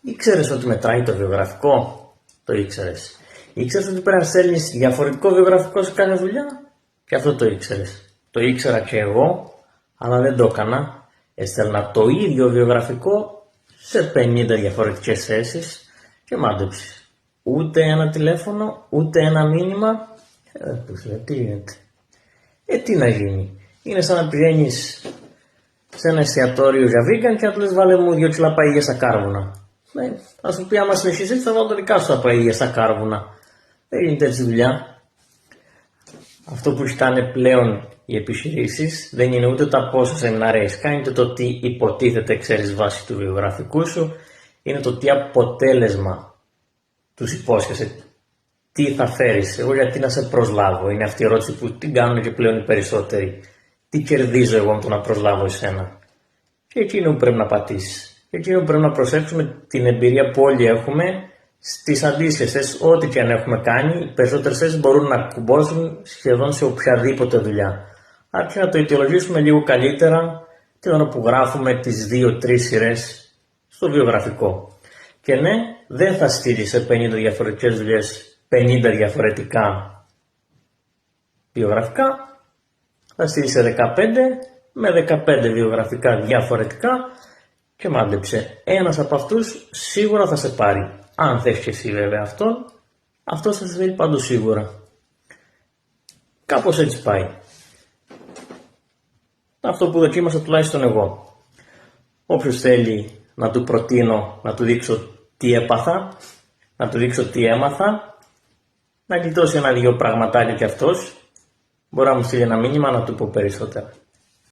Ήξερες ότι μετράει το βιογραφικό? Το ήξερες. Ήξερες ότι πρέπει να στέλνεις διαφορετικό βιογραφικό σε κάθε δουλειά? Και αυτό το ήξερες. Το ήξερα και εγώ, αλλά δεν το έκανα. Έστελνα το ίδιο βιογραφικό σε 50 διαφορετικές θέσεις και μάντεψες. Ούτε ένα τηλέφωνο, ούτε ένα μήνυμα. Τι γίνεται? Τι να γίνει? Είναι σαν να πηγαίνεις σε ένα εστιατόριο για vegan και να του λες βάλε μου 2 κιλά παΐγια στα κάρβουνα. Θα σου πει άμα συνεχίσεις θα βάλω τα δικά σου τα παΐγια στα κάρβουνα. Δεν γίνεται έτσι δουλειά. Αυτό που ζητάνε πλέον οι επιχειρήσεις δεν είναι ούτε τα πόσα σεμινάρια έχεις κάνει, ούτε το τι υποτίθεται ξέρεις βάσει του βιογραφικού σου. Είναι το τι αποτέλεσμα τους υπόσχεσαι. Τι θα φέρεις? Εγώ γιατί να σε προσλάβω? Είναι αυτή η ερώτηση που την κάνουν και πλέον οι περισσότεροι. Τι κερδίζω εγώ με το να προσλάβω εσένα? Και εκείνο που πρέπει να πατήσεις. Και εκείνο που πρέπει να προσέξουμε την εμπειρία που όλοι έχουμε στις αντίστοιχες θέσεις, ό,τι και αν έχουμε κάνει, οι περισσότερες θέσεις μπορούν να κουμπώσουν σχεδόν σε οποιαδήποτε δουλειά. Αρκεί να το αιτιολογήσουμε λίγο καλύτερα την ώρα που γράφουμε τις 2-3 σειρές στο βιογραφικό. Και ναι, δεν θα στείλεις σε 50 διαφορετικές δουλειές 50 διαφορετικά βιογραφικά, θα στείλεις σε 15 με 15 βιογραφικά διαφορετικά και μάντεψε. Ένας από αυτούς σίγουρα θα σε πάρει. Αν θες και εσύ βέβαια αυτός θα σε θέλει πάντως σίγουρα. Κάπως έτσι πάει. Αυτό που δοκίμασα τουλάχιστον εγώ. Όποιος θέλει να του προτείνω να του δείξω τι έπαθα, να του δείξω τι έμαθα, να γλιτώσει 1-2 πραγματάκια κι αυτός, μπορεί να μου στείλει ένα μήνυμα να του πω περισσότερα.